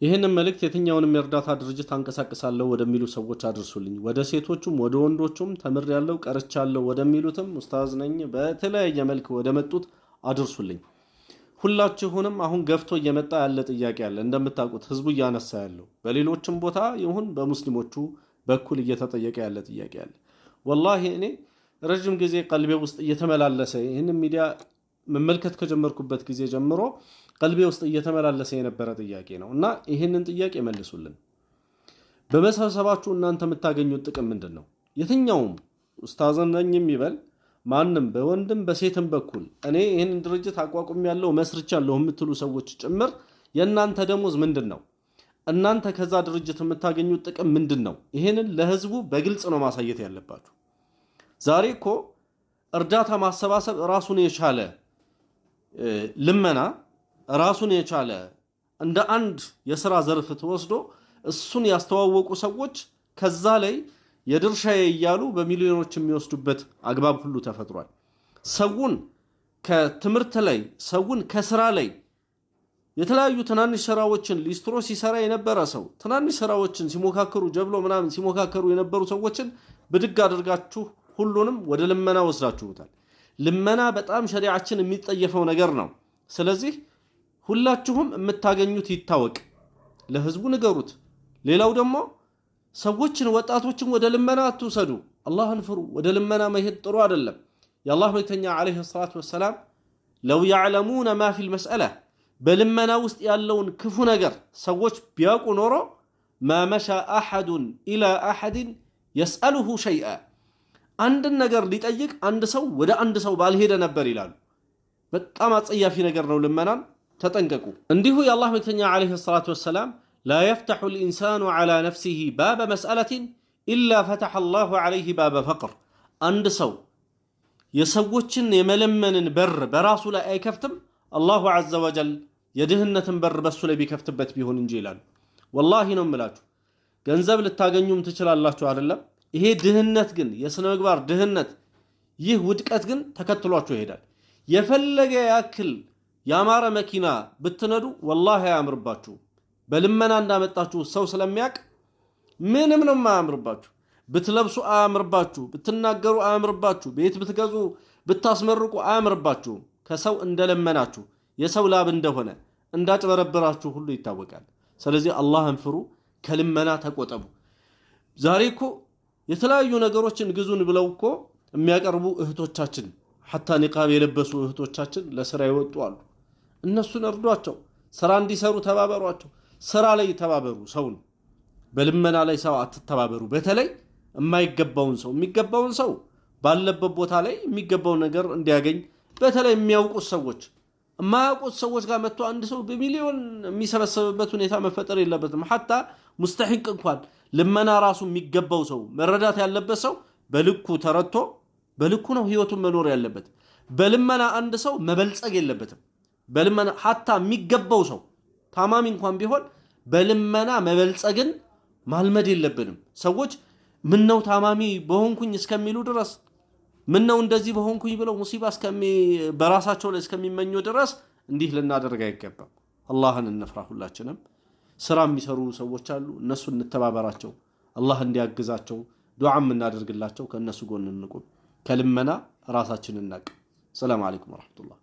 ይሄንን መልእክት የትኛውንም የእርዳታ ድርጅት አንቀሳቅሳለሁ ወደሚሉ ሰዎች አድርሱልኝ። ወደ ሴቶቹም ወደ ወንዶቹም ተምሬያለሁ ቀርቻለሁ ወደሚሉትም ኡስታዝ ነኝ በተለያየ መልክ ወደ መጡት አድርሱልኝ። ሁላችሁንም አሁን ገፍቶ እየመጣ ያለ ጥያቄ አለ። እንደምታውቁት ህዝቡ እያነሳ ያለው በሌሎችም ቦታ ይሁን በሙስሊሞቹ በኩል እየተጠየቀ ያለ ጥያቄ አለ። ወላሂ እኔ ረጅም ጊዜ ቀልቤ ውስጥ እየተመላለሰ ይህንን ሚዲያ መመልከት ከጀመርኩበት ጊዜ ጀምሮ ቀልቤ ውስጥ እየተመላለሰ የነበረ ጥያቄ ነው እና ይህንን ጥያቄ መልሱልን። በመሰብሰባችሁ እናንተ የምታገኙት ጥቅም ምንድነው? የትኛውም ኡስታዝ ነኝ የሚበል ማንም በወንድም በሴትም በኩል እኔ ይህንን ድርጅት አቋቁሜያለሁ መስርቻለሁ የምትሉ ሰዎች ጭምር የእናንተ ደሞዝ ምንድነው? እናንተ ከዛ ድርጅት የምታገኙት ጥቅም ምንድነው? ይህንን ለህዝቡ በግልጽ ነው ማሳየት ያለባችሁ። ዛሬ እኮ እርዳታ ማሰባሰብ ራሱን የቻለ ልመና ራሱን የቻለ እንደ አንድ የሥራ ዘርፍ ተወስዶ እሱን ያስተዋወቁ ሰዎች ከዛ ላይ የድርሻዬ እያሉ በሚሊዮኖች የሚወስዱበት አግባብ ሁሉ ተፈጥሯል። ሰውን ከትምህርት ላይ ሰውን ከስራ ላይ የተለያዩ ትናንሽ ስራዎችን ሊስትሮ ሲሰራ የነበረ ሰው ትናንሽ ስራዎችን ሲሞካከሩ ጀብሎ ምናምን ሲሞካከሩ የነበሩ ሰዎችን ብድግ አድርጋችሁ ሁሉንም ወደ ልመና ወስዳችሁታል። ልመና በጣም ሸሪዓችን የሚጠየፈው ነገር ነው። ስለዚህ ሁላችሁም የምታገኙት ይታወቅ፣ ለህዝቡ ንገሩት። ሌላው ደግሞ ሰዎችን ወጣቶችን ወደ ልመና አትውሰዱ፣ አላህን ፍሩ። ወደ ልመና መሄድ ጥሩ አይደለም። የአላህ መልእክተኛ አለይሂ ሰላቱ ወሰላም ለው ያዕለሙነ ማ ፊል መስአላ በልመና ውስጥ ያለውን ክፉ ነገር ሰዎች ቢያውቁ ኖሮ ማ መሻ አሐዱን ኢላ አሐድን የስአሉሁ ሸይአ አንድን ነገር ሊጠይቅ አንድ ሰው ወደ አንድ ሰው ባልሄደ ነበር ይላሉ። በጣም አጸያፊ ነገር ነው። ልመናን ተጠንቀቁ። እንዲሁ የአላህ መልእክተኛ አለይሂ ሰላቱ ወሰላም لا يفتح الإنسان على نفسه باب مسألة إلا فتح الله عليه باب فقر عند سو يسوچن يملمنن بر براسو لا اي كفتم الله عز وجل يدهنتن بر بسو لا بيكفتبت بيሆን እንጂ ይላል። والله ነው የምላችሁ ገንዘብ ልታገኙም ትችላላችሁ አይደለም። ይሄ ድህነት ግን የስነ ምግባር ድህነት ይህ ውድቀት ግን ተከትሏችሁ ይሄዳል። የፈለገ ያክል ያማረ መኪና ብትነዱ والله ያምርባችሁ በልመና እንዳመጣችሁ ሰው ስለሚያቅ ምንም ነው ማያምርባችሁ። ብትለብሱ አያምርባችሁ፣ ብትናገሩ አያምርባችሁ፣ ቤት ብትገዙ ብታስመርቁ አያምርባችሁ። ከሰው እንደለመናችሁ የሰው ላብ እንደሆነ እንዳጭበረበራችሁ ሁሉ ይታወቃል። ስለዚህ አላህን ፍሩ፣ ከልመና ተቆጠቡ። ዛሬ እኮ የተለያዩ ነገሮችን ግዙን ብለው እኮ የሚያቀርቡ እህቶቻችን ሐታ ኒቃብ የለበሱ እህቶቻችን ለስራ ይወጡ አሉ። እነሱን እርዷቸው፣ ስራ እንዲሰሩ ተባበሯቸው። ስራ ላይ ተባበሩ። ሰውን በልመና ላይ ሰው አትተባበሩ። በተለይ የማይገባውን ሰው የሚገባውን ሰው ባለበት ቦታ ላይ የሚገባው ነገር እንዲያገኝ በተለይ የሚያውቁት ሰዎች የማያውቁት ሰዎች ጋር መጥቶ አንድ ሰው በሚሊዮን የሚሰበሰብበት ሁኔታ መፈጠር የለበትም። ሐታ ሙስተሂቅ እንኳን ልመና ራሱ የሚገባው ሰው መረዳት ያለበት ሰው በልኩ ተረድቶ በልኩ ነው ህይወቱን መኖር ያለበት። በልመና አንድ ሰው መበልጸግ የለበትም። በልመና ሐታ የሚገባው ሰው ታማሚ እንኳን ቢሆን በልመና መበልጸግን ማልመድ የለብንም። ሰዎች ምን ነው ታማሚ በሆንኩኝ እስከሚሉ ድረስ ምን ነው እንደዚህ በሆንኩኝ ብለው ሙሲባ በራሳቸው ላይ እስከሚመኙ ድረስ እንዲህ ልናደርግ አይገባም። አላህን እንፍራ። ሁላችንም ስራ የሚሰሩ ሰዎች አሉ፣ እነሱ እንተባበራቸው። አላህ እንዲያግዛቸው ዱዓም እናደርግላቸው። ከነሱ ጎን እንቁም። ከልመና ራሳችንን እናቅ። ሰላም አለይኩም ወራህመቱላህ።